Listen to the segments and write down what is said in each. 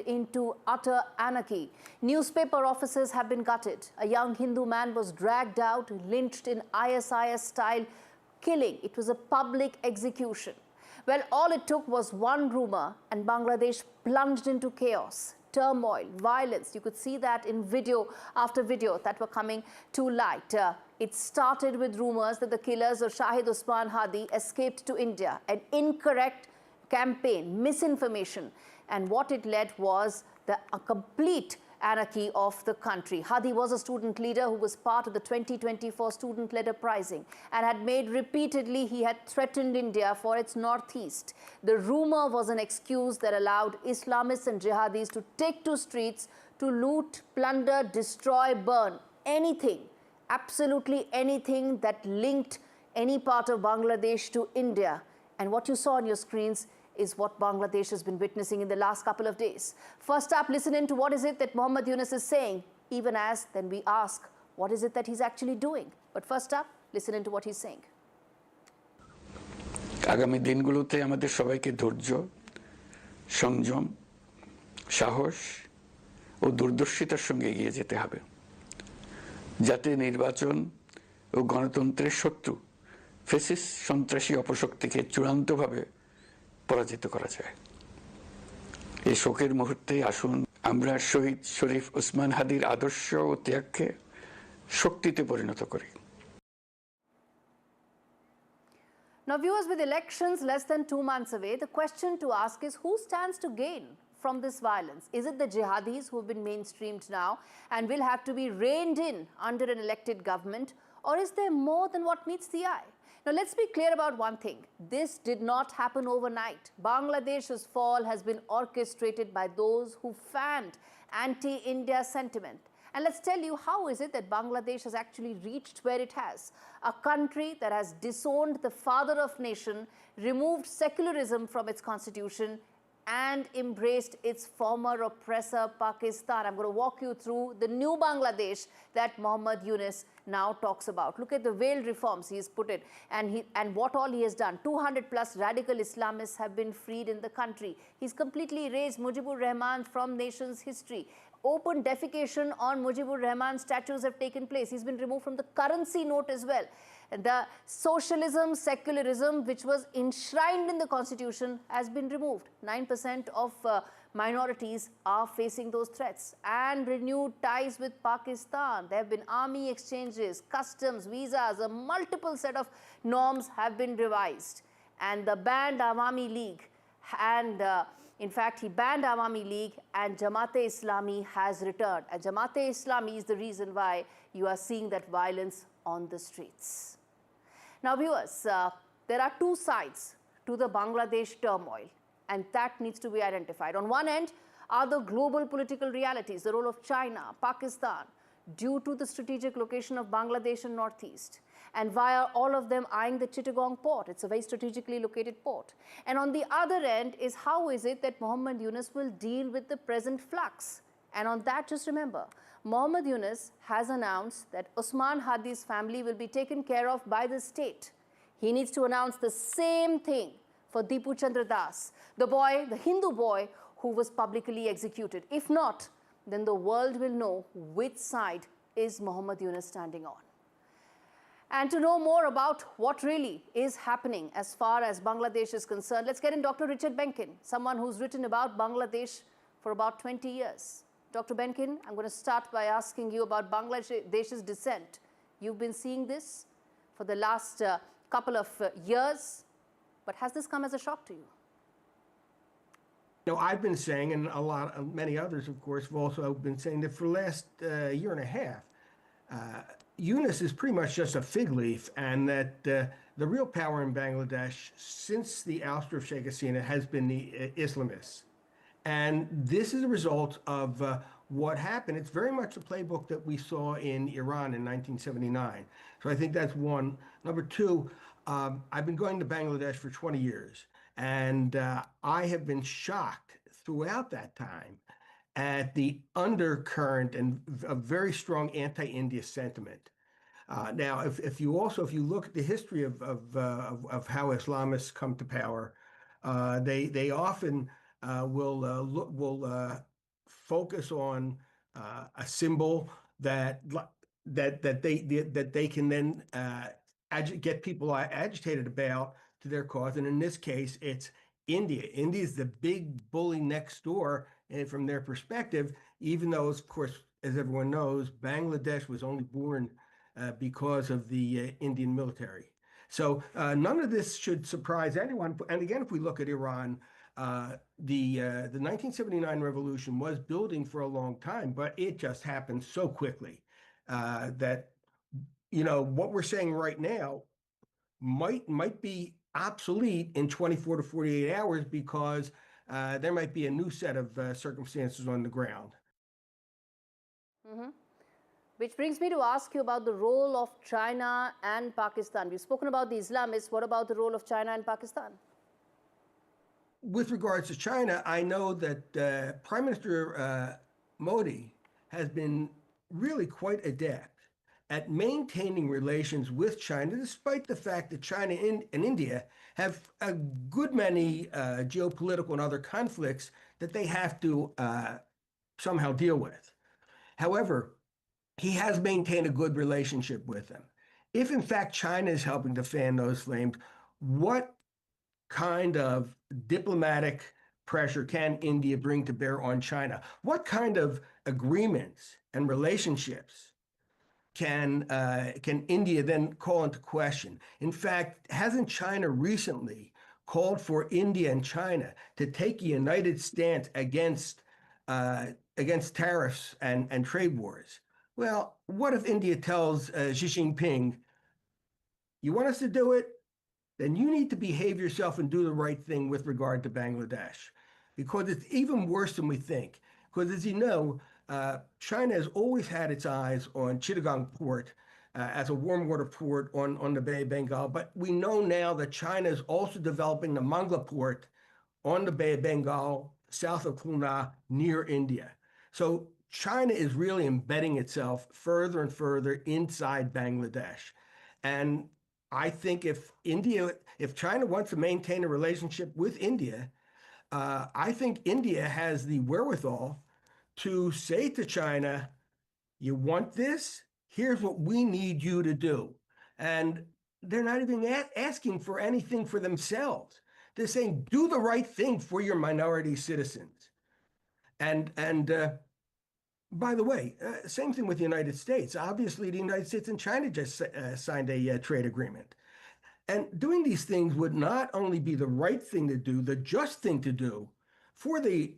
into utter anarchy. Newspaper offices have been gutted. A young Hindu man was dragged out, lynched in ISIS-style killing. It was a public execution. Well, all it took was one rumor and Bangladesh plunged into chaos, turmoil, violence. You could see that in video after video that were coming to light. It started with rumors that the killers of Sharif Osman Hadi escaped to India, an incorrect campaign, misinformation. And what it led was a complete anarchy of the country. Hadi was a student leader who was part of the 2024 student-led uprising and had made repeatedly he had threatened India for its northeast. The rumor was an excuse that allowed Islamists and jihadis to take to streets to loot, plunder, destroy, burn anything, absolutely anything that linked any part of Bangladesh to India. And what you saw on your screens is what Bangladesh has been witnessing in the last couple of days. First up, listen in to what is it that Mohammed Yunus is saying, even as then we ask, what is it that he's actually doing? But first up, listen in to what he's saying. আগামী দিনগুলোতে আমাদের সবাইকে ধৈর্য, সংযম, সাহস ও দূরদর্শিতার সঙ্গে এগিয়ে যেতে হবে, যাতে নির্বাচন ও গণতন্ত্রের শত্রু ফ্যাসিস্ট সন্ত্রাসী অপশক্তিকে চূড়ান্তভাবে পরাজিত করা যায়। এই শোকের মুহূর্তে আসুন আমরা শহীদ শরীফ ওসমান হাদির আদর্শ ও ত্যাগকে শক্তিতে পরিণত করি। Now, viewers, with elections less than 2 months away, the question to ask is who stands to gain from this violence? Is it the jihadis who have been mainstreamed now and will have to be reined in under an elected government, or is there more than what meets the eye? Now, let's be clear about one thing. This did not happen overnight. Bangladesh's fall has been orchestrated by those who fanned anti-India sentiment. And let's tell you, how is it that Bangladesh has actually reached where it has? A country that has disowned the father of nation, removed secularism from its constitution, and embraced its former oppressor, Pakistan. I'm going to walk you through the new Bangladesh that Mohammed Yunus now talks about. Look at the veiled reforms he's put in and what all he has done. 200 plus radical Islamists have been freed in the country. He's completely erased Mujibur Rahman from nation's history. Open defecation on Mujibur Rahman statues have taken place. He's been removed from the currency note as well. The socialism, secularism, which was enshrined in the constitution, has been removed. 9% of minorities are facing those threats. And renewed ties with Pakistan. There have been army exchanges, customs, visas, a multiple set of norms have been revised. And the banned Awami League and in fact, he banned Awami League and Jamaat-e-Islami has returned. And Jamaat-e-Islami is the reason why you are seeing that violence on the streets. Now, viewers, there are two sides to the Bangladesh turmoil, and that needs to be identified. On one end are the global political realities, the role of China, Pakistan, due to the strategic location of Bangladesh and Northeast, and via all of them eyeing the Chittagong port. It's a very strategically located port. And on the other end is how is it that Mohammed Yunus will deal with the present flux. And on that, just remember, Mohammed Yunus has announced that Osman Hadi's family will be taken care of by the state. He needs to announce the same thing for Dipu Chandra Das, the boy, the Hindu boy who was publicly executed. If not, then the world will know which side is Mohammed Yunus standing on. And to know more about what really is happening as far as Bangladesh is concerned, let's get in Dr. Richard Benkin, someone who's written about Bangladesh for about 20 years. Dr. Benkin, I'm going to start by asking you about Bangladesh's descent. You've been seeing this for the last couple of years, but has this come as a shock to you? No, I've been saying, and many others, of course, have also been saying that for the last year and a half, Yunus is pretty much just a fig leaf, and that the real power in Bangladesh since the ouster of Sheikh Hasina has been the Islamists. And this is a result of what happened. It's very much the playbook that we saw in Iran in 1979. So I think that's one. Number two, I've been going to Bangladesh for 20 years, and I have been shocked throughout that time at the undercurrent and a very strong anti-India sentiment. Now, if you look at the history of how Islamists come to power, they often will focus on a symbol that they can then get people agitated about to their cause. And in this case, it's India. India is the big bully next door, and from their perspective, even though, of course, as everyone knows, Bangladesh was only born because of the Indian military. So none of this should surprise anyone. And again, if we look at Iran, the 1979 revolution was building for a long time, but it just happened so quickly that, you know, what we're saying right now might be obsolete in 24 to 48 hours because there might be a new set of circumstances on the ground. Mm-hmm. Which brings me to ask you about the role of China and Pakistan. We've spoken about the Islamists. What about the role of China and Pakistan? With regards to China, I know that Prime Minister Modi has been really quite adept at maintaining relations with China, despite the fact that China and India have a good many geopolitical and other conflicts that they have to somehow deal with. However, he has maintained a good relationship with them. If in fact China is helping to fan those flames, what kind of diplomatic pressure can India bring to bear on China? What kind of agreements and relationships can India then call into question? In fact, hasn't China recently called for India and China to take a united stance against tariffs and trade wars? Well, what if India tells Xi Jinping, you want us to do it? Then you need to behave yourself and do the right thing with regard to Bangladesh, because it's even worse than we think. Because as you know, China has always had its eyes on Chittagong port as a warm water port on the Bay of Bengal. But we know now that China is also developing the Mangla port on the Bay of Bengal, south of Khulna, near India. So China is really embedding itself further and further inside Bangladesh. And I think if China wants to maintain a relationship with India, I think India has the wherewithal to say to China, you want this? Here's what we need you to do. And they're not even asking for anything for themselves. They're saying, do the right thing for your minority citizens. And by the way, same thing with the United States. Obviously, the United States and China just signed a trade agreement. And doing these things would not only be the right thing to do, the just thing to do for the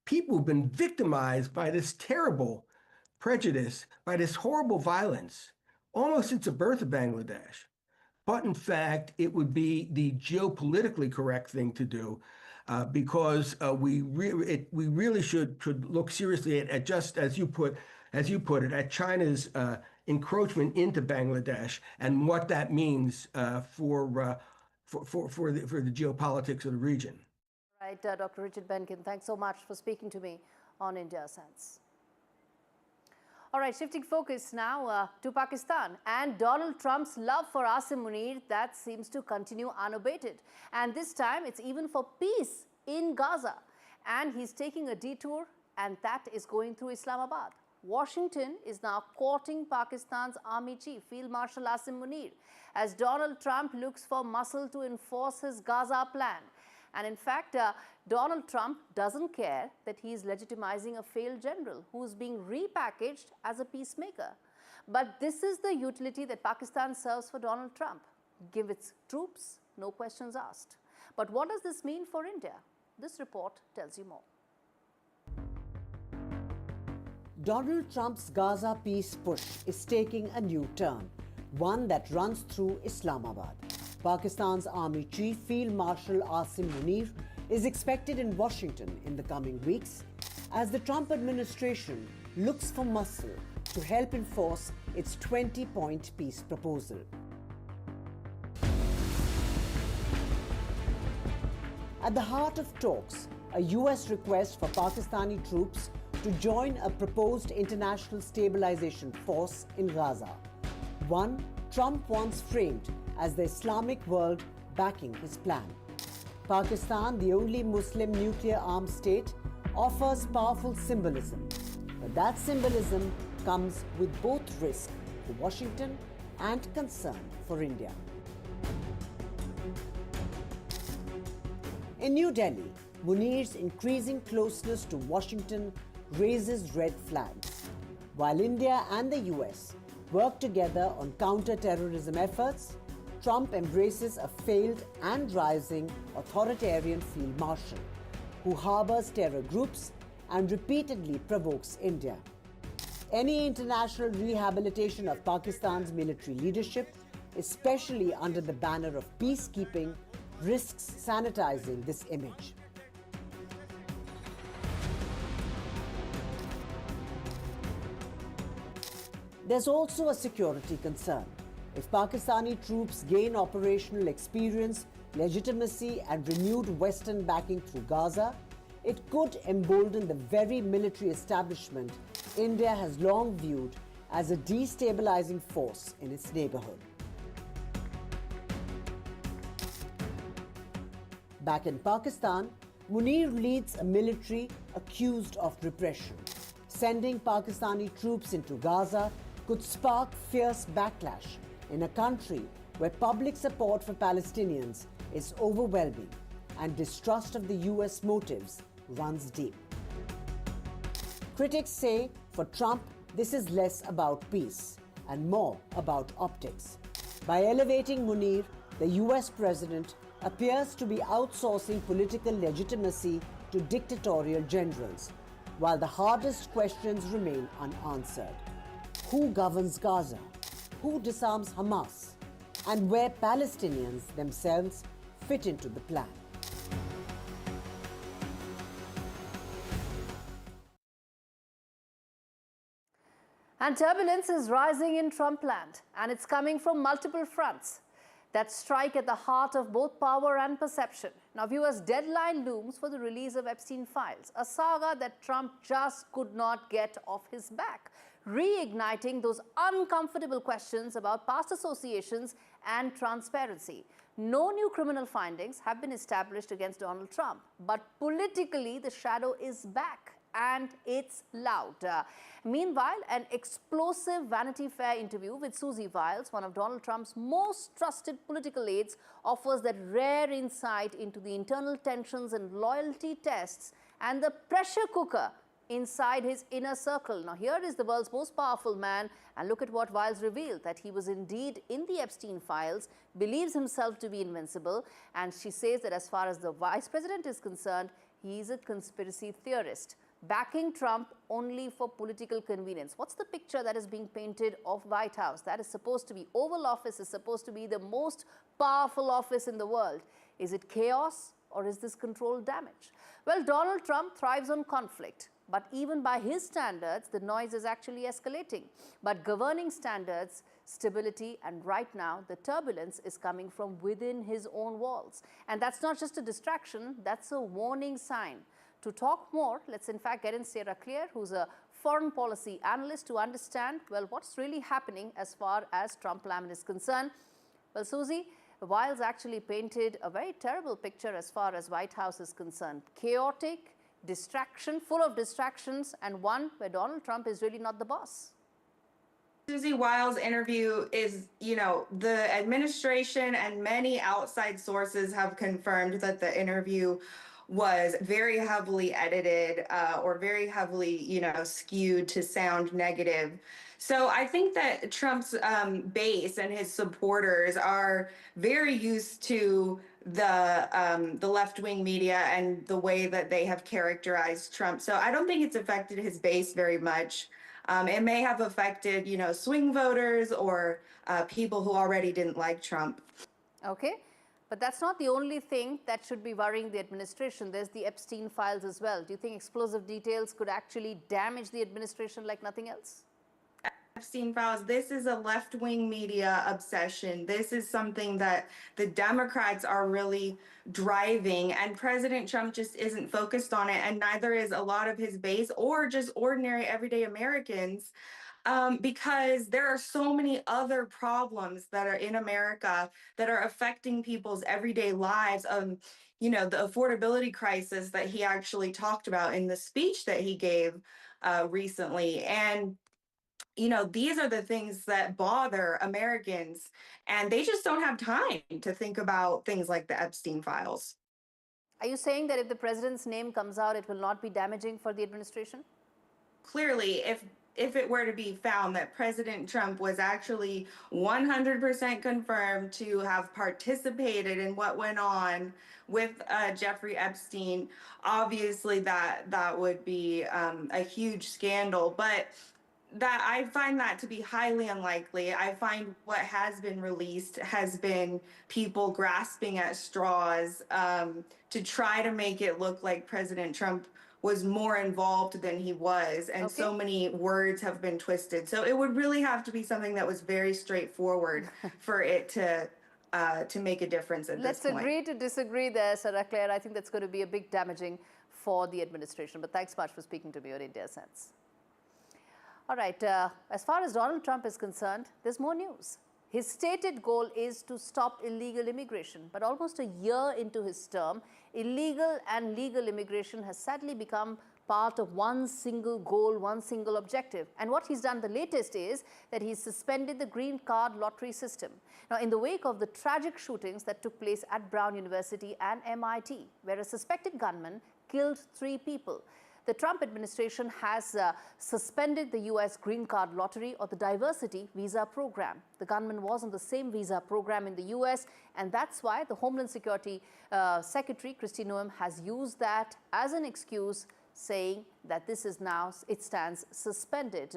people who've been victimized by this terrible prejudice, by this horrible violence, almost since the birth of Bangladesh. But in fact, it would be the geopolitically correct thing to do because we really should look seriously at just as you put it, at China's encroachment into Bangladesh and what that means for the geopolitics of the region. Right, Dr. Richard Benkin, thanks so much for speaking to me on India Sense. All right, shifting focus now to Pakistan and Donald Trump's love for Asim Munir that seems to continue unabated. And this time it's even for peace in Gaza. And he's taking a detour, and that is going through Islamabad. Washington is now courting Pakistan's Army Chief, Field Marshal Asim Munir, as Donald Trump looks for muscle to enforce his Gaza plan. And in fact, Donald Trump doesn't care that he's legitimizing a failed general who's being repackaged as a peacemaker. But this is the utility that Pakistan serves for Donald Trump. Give its troops, no questions asked. But what does this mean for India? This report tells you more. Donald Trump's Gaza peace push is taking a new turn, one that runs through Islamabad. Pakistan's Army Chief Field Marshal Asim Munir is expected in Washington in the coming weeks as the Trump administration looks for muscle to help enforce its 20-point peace proposal. At the heart of talks, a US request for Pakistani troops to join a proposed international stabilization force in Gaza, one Trump wants framed as the Islamic world backing his plan. Pakistan, the only Muslim nuclear-armed state, offers powerful symbolism. But that symbolism comes with both risk for Washington and concern for India. In New Delhi, Munir's increasing closeness to Washington raises red flags. While India and the US work together on counter-terrorism efforts, Trump embraces a failed and rising authoritarian field marshal who harbors terror groups and repeatedly provokes India. Any international rehabilitation of Pakistan's military leadership, especially under the banner of peacekeeping, risks sanitizing this image. There's also a security concern. If Pakistani troops gain operational experience, legitimacy, and renewed Western backing through Gaza, it could embolden the very military establishment India has long viewed as a destabilizing force in its neighborhood. Back in Pakistan, Munir leads a military accused of repression. Sending Pakistani troops into Gaza could spark fierce backlash in a country where public support for Palestinians is overwhelming and distrust of the US motives runs deep. Critics say for Trump, this is less about peace and more about optics. By elevating Munir, the US president appears to be outsourcing political legitimacy to dictatorial generals, while the hardest questions remain unanswered. Who governs Gaza? Who disarms Hamas? And where Palestinians themselves fit into the plan? And turbulence is rising in Trumpland, and it's coming from multiple fronts that strike at the heart of both power and perception. Now, viewers, deadline looms for the release of Epstein files, a saga that Trump just could not get off his back, reigniting those uncomfortable questions about past associations and transparency. No new criminal findings have been established against Donald Trump, but politically the shadow is back. And it's loud. Meanwhile, an explosive Vanity Fair interview with Susie Wiles, one of Donald Trump's most trusted political aides, offers that rare insight into the internal tensions and loyalty tests and the pressure cooker inside his inner circle. Now, here is the world's most powerful man, and look at what Wiles revealed, that he was indeed in the Epstein files, believes himself to be invincible, and she says that as far as the vice president is concerned, he is a conspiracy theorist, backing Trump only for political convenience. What's the picture that is being painted of White House? That is supposed to be, Oval Office is supposed to be the most powerful office in the world. Is it chaos or is this controlled damage? Well, Donald Trump thrives on conflict, but even by his standards, the noise is actually escalating. But governing standards, stability, and right now, the turbulence is coming from within his own walls. And that's not just a distraction, that's a warning sign. To talk more, let's in fact get in Sarah Clear, who's a foreign policy analyst, to understand, well, what's really happening as far as Trumpland is concerned. Well, Susie, Wiles actually painted a very terrible picture as far as White House is concerned. Chaotic, distraction, full of distractions, and one where Donald Trump is really not the boss. Susie Wiles' interview is, the administration and many outside sources have confirmed that the interview was very heavily edited or very heavily, skewed to sound negative. So I think that Trump's base and his supporters are very used to the left-wing media and the way that they have characterized Trump. So I don't think it's affected his base very much. It may have affected, swing voters or people who already didn't like Trump. Okay. But that's not the only thing that should be worrying the administration. There's the Epstein files as well. Do you think explosive details could actually damage the administration like nothing else? Epstein files, this is a left-wing media obsession. This is something that the Democrats are really driving, and President Trump just isn't focused on it, and neither is a lot of his base or just ordinary everyday Americans. because there are so many other problems that are in America that are affecting people's everyday lives. You know, the affordability crisis that he actually talked about in the speech that he gave recently. And you know, these are the things that bother Americans, and they just don't have time to think about things like the Epstein files. Are you saying that if the president's name comes out, it will not be damaging for the administration? Clearly, if it were to be found that President Trump was actually 100% confirmed to have participated in what went on with Jeffrey Epstein, obviously that would be a huge scandal. But that I find that to be highly unlikely. I find what has been released has been people grasping at straws to try to make it look like President Trump was more involved than he was, and so many words have been twisted. So it would really have to be something that was very straightforward for it to make a difference at this point. Let's agree to disagree there, Sarah Claire. I think that's going to be a big damaging for the administration. But thanks much for speaking to me on India Sense. All right, as far as Donald Trump is concerned, there's more news. His stated goal is to stop illegal immigration, but almost a year into his term, illegal and legal immigration has sadly become part of one single goal, one single objective. And what he's done the latest is that he's suspended the green card lottery system. Now, in the wake of the tragic shootings that took place at Brown University and MIT, where a suspected gunman killed 3 people, the Trump administration has suspended the U.S. green card lottery or the diversity visa program. The gunman was on the same visa program in the U.S., and that's why the Homeland Security Secretary, Kristi Noem, has used that as an excuse, saying that this is now, it stands suspended.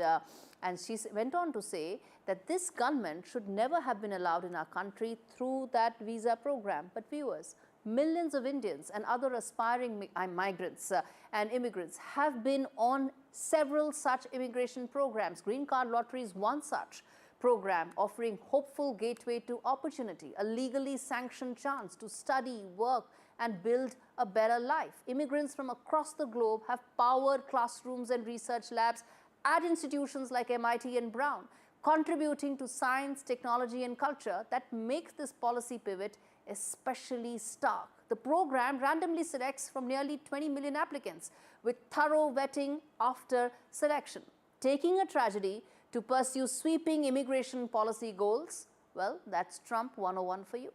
And she went on to say that this gunman should never have been allowed in our country through that visa program. But viewers, millions of Indians and other aspiring migrants and immigrants have been on several such immigration programs. Green card lottery is one such program offering hopeful gateway to opportunity, a legally sanctioned chance to study, work, and build a better life. Immigrants from across the globe have powered classrooms and research labs at institutions like MIT and Brown, contributing to science, technology, and culture that makes this policy pivot especially stark. The program randomly selects from nearly 20 million applicants with thorough vetting after selection. Taking a tragedy to pursue sweeping immigration policy goals, well, that's Trump 101 for you.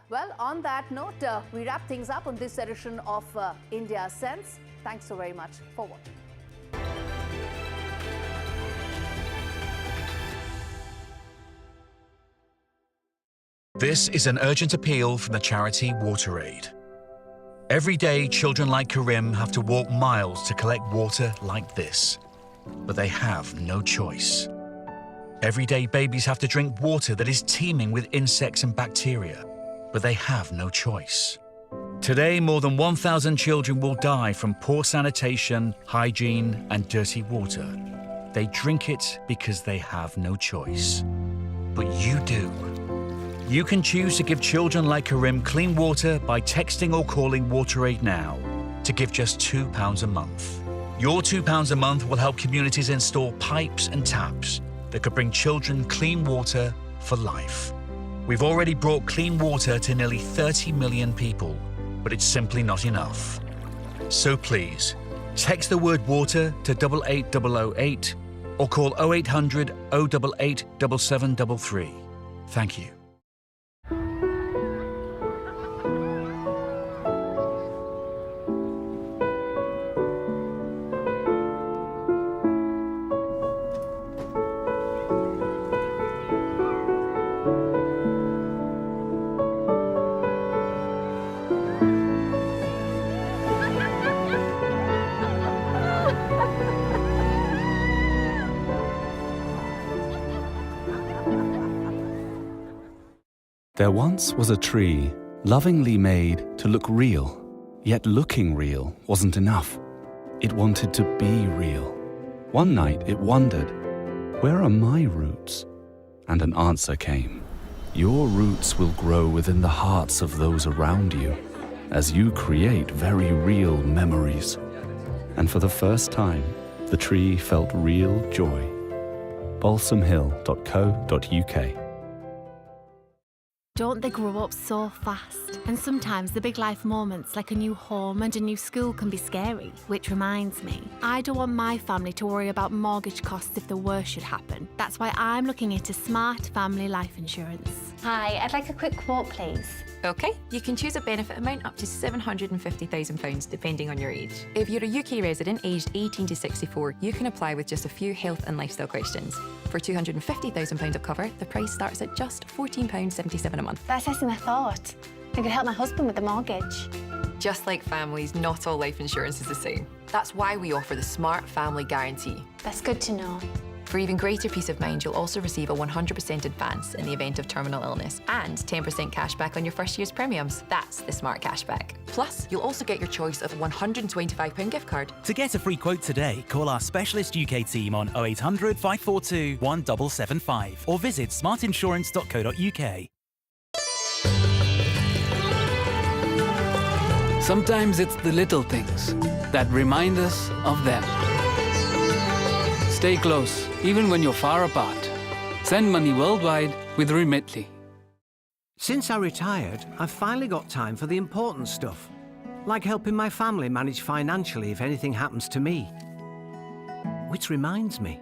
Well, on that note, we wrap things up on this edition of India Sense. Thanks so very much for watching. This is an urgent appeal from the charity WaterAid. Every day, children like Karim have to walk miles to collect water like this, but they have no choice. Every day, babies have to drink water that is teeming with insects and bacteria, but they have no choice. Today, more than 1,000 children will die from poor sanitation, hygiene, and dirty water. They drink it because they have no choice. But you do. You can choose to give children like Karim clean water by texting or calling WaterAid now to give just £2 a month. Your £2 a month will help communities install pipes and taps that could bring children clean water for life. We've already brought clean water to nearly 30 million people, but it's simply not enough. So please, text the word water to 88008 or call 0800 088 7733. Thank you. There once was a tree, lovingly made to look real, yet looking real wasn't enough. It wanted to be real. One night it wondered, where are my roots? And an answer came. Your roots will grow within the hearts of those around you, as you create very real memories. And for the first time, The tree felt real joy. balsamhill.co.uk. Don't they grow up so fast? And sometimes the big life moments like a new home and a new school can be scary. Which reminds me, I don't want my family to worry about mortgage costs if the worst should happen. That's why I'm looking into smart family life insurance. Hi, I'd like a quick quote, please. OK, you can choose a benefit amount up to £750,000 depending on your age. If you're a UK resident aged 18 to 64, you can apply with just a few health and lifestyle questions. For £250,000 of cover, the price starts at just £14.77 a month. That's less than I thought. I could help my husband with the mortgage. Just like families, not all life insurance is the same. That's why we offer the Smart Family Guarantee. That's good to know. For even greater peace of mind, you'll also receive a 100% advance in the event of terminal illness and 10% cashback on your first year's premiums. That's the Smart Cashback. Plus, you'll also get your choice of a £125 gift card. To get a free quote today, call our specialist UK team on 0800 542 1775 or visit smartinsurance.co.uk. Sometimes it's the little things that remind us of them. Stay close, even when you're far apart. Send money worldwide with Remitly. Since I retired, I've finally got time for the important stuff, like helping my family manage financially if anything happens to me. Which reminds me.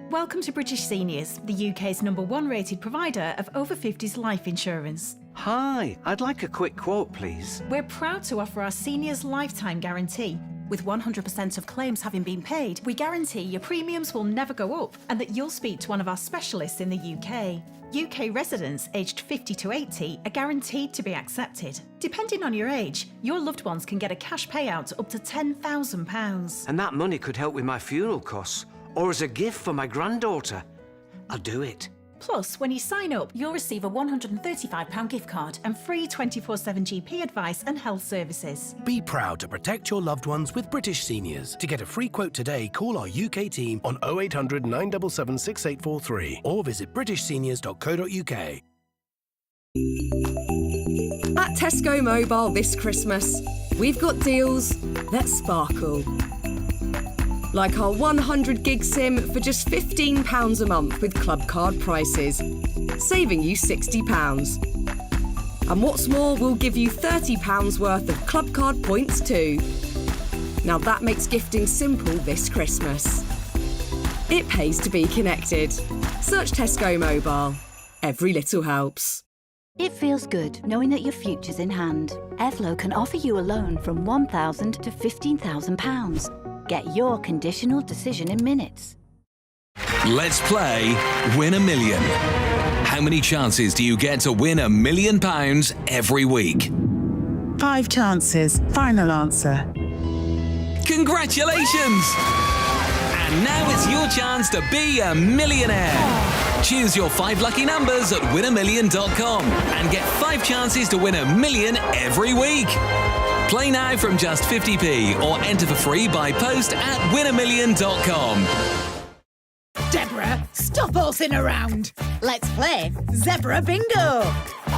Welcome to British Seniors, the UK's #1 rated provider of over 50s life insurance. Hi, I'd like a quick quote, please. We're proud to offer our seniors lifetime guarantee. With 100% of claims having been paid, we guarantee your premiums will never go up and that you'll speak to one of our specialists in the UK. UK residents aged 50 to 80 are guaranteed to be accepted. Depending on your age, your loved ones can get a cash payout up to £10,000. And that money could help with my funeral costs or as a gift for my granddaughter. I'll do it. Plus, when you sign up, you'll receive a £135 gift card and free 24/7 GP advice and health services. Be proud to protect your loved ones with British Seniors. To get a free quote today, call our UK team on 0800 977 6843 or visit britishseniors.co.uk. At Tesco Mobile this Christmas, we've got deals that sparkle. Like our 100 gig SIM for just £15 a month with club card prices, saving you £60. And what's more, we'll give you £30 worth of club card points too. Now that makes gifting simple this Christmas. It pays to be connected. Search Tesco Mobile. Every little helps. It feels good knowing that your future's in hand. Evlo can offer you a loan from £1,000 to £15,000. Get your conditional decision in minutes. Let's play Win a Million. How many chances do you get to win £1 million every week? 5 chances. Final answer. Congratulations! And now it's your chance to be a millionaire. Choose your 5 lucky numbers at winamillion.com and get 5 chances to win £1 million every week. Play now from just 50p or enter for free by post at winamillion.com. Deborah, stop horsing around. Let's play Zebra Bingo.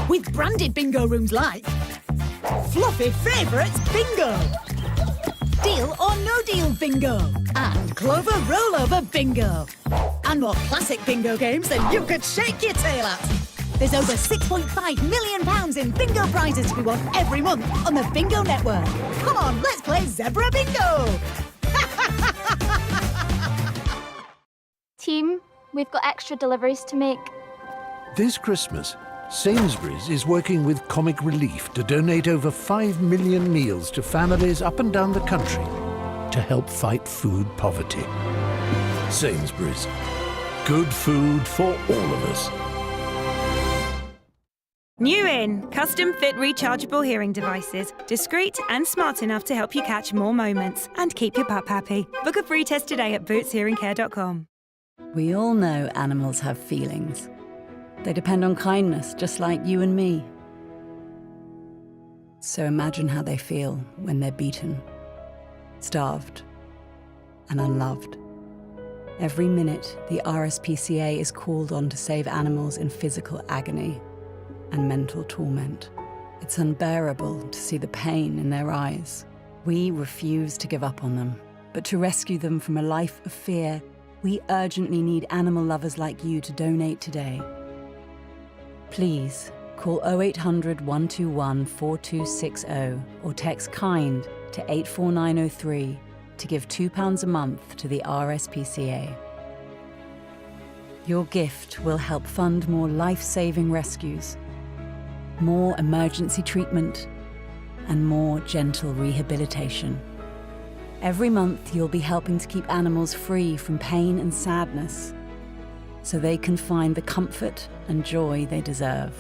With branded bingo rooms like Fluffy Favourites Bingo, Deal or No Deal Bingo, and Clover Rollover Bingo. And more classic bingo games than you could shake your tail at. There's over £6.5 million in bingo prizes to be won every month on the Bingo Network. Come on, let's play Zebra Bingo! Team, we've got extra deliveries to make. This Christmas, Sainsbury's is working with Comic Relief to donate over 5 million meals to families up and down the country to help fight food poverty. Sainsbury's. Good food for all of us. New in, custom-fit rechargeable hearing devices. Discreet and smart enough to help you catch more moments and keep your pup happy. Book a free test today at bootshearingcare.com. We all know animals have feelings. They depend on kindness, just like you and me. So imagine how they feel when they're beaten, starved, and unloved. Every minute, the RSPCA is called on to save animals in physical agony and mental torment. It's unbearable to see the pain in their eyes. We refuse to give up on them. But to rescue them from a life of fear, we urgently need animal lovers like you to donate today. Please call 0800 121 4260 or text KIND to 84903 to give £2 a month to the RSPCA. Your gift will help fund more life-saving rescues, more emergency treatment, and more gentle rehabilitation. Every month, you'll be helping to keep animals free from pain and sadness, so they can find the comfort and joy they deserve.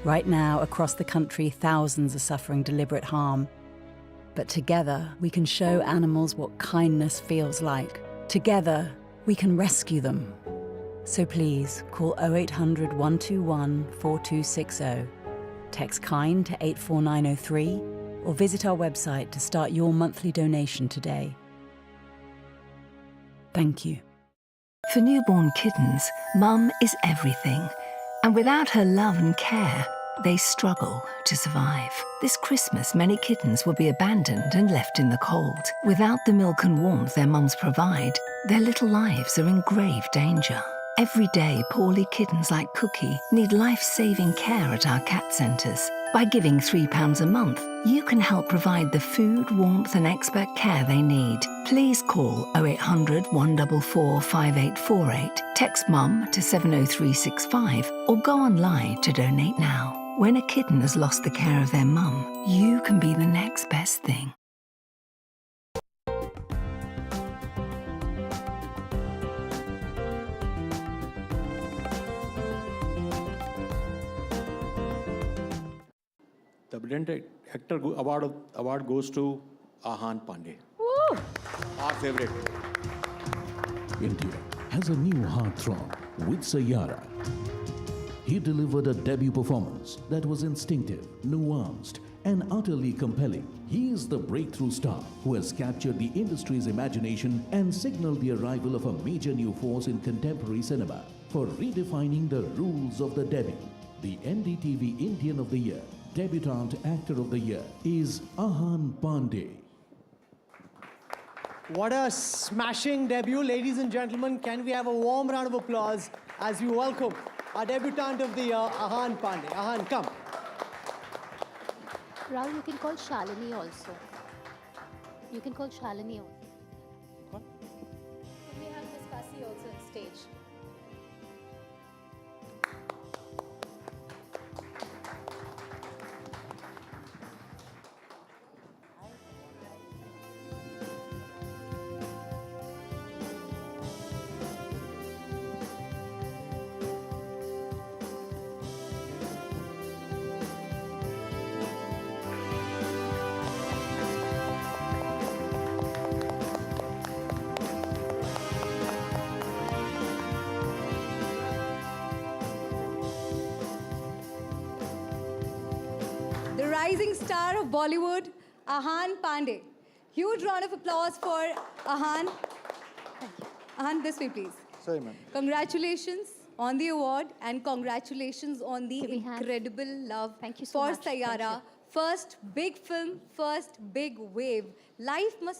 Right now, across the country, thousands are suffering deliberate harm. But together, we can show animals what kindness feels like. Together, we can rescue them. So please, call 0800 121 4260, text KIND to 84903, or visit our website to start your monthly donation today. Thank you. For newborn kittens, mum is everything. And without her love and care, they struggle to survive. This Christmas, many kittens will be abandoned and left in the cold. Without the milk and warmth their mums provide, their little lives are in grave danger. Every day, poorly kittens like Cookie need life-saving care at our cat centres. By giving £3 a month, you can help provide the food, warmth and expert care they need. Please call 0800 144 5848, text MUM to 70365 or go online to donate now. When a kitten has lost the care of their mum, you can be the next best thing. The Brilliant Actor award goes to Ahan Pandey. Woo! Our favorite. India has a new heartthrob with Sayyara. He delivered a debut performance that was instinctive, nuanced, and utterly compelling. He is the breakthrough star who has captured the industry's imagination and signaled the arrival of a major new force in contemporary cinema for redefining the rules of the debut. The NDTV Indian of the Year, Debutant Actor of the Year is Ahan Pandey. What a smashing debut, ladies and gentlemen. Can we have a warm round of applause as we welcome our debutant of the year, Ahan Pandey. Ahan, come. Rahul, you can call Shalini also. You can call Shalini also. What? We have Miss Pasi also on stage. The rising star of Bollywood, Ahan Pandey. Huge round of applause for Ahan. Ahan, this way, please. Sorry, ma'am. Congratulations on the award and congratulations on the incredible love Thank you so for much. Thank Sayyara. you. First big film, first big wave. Life must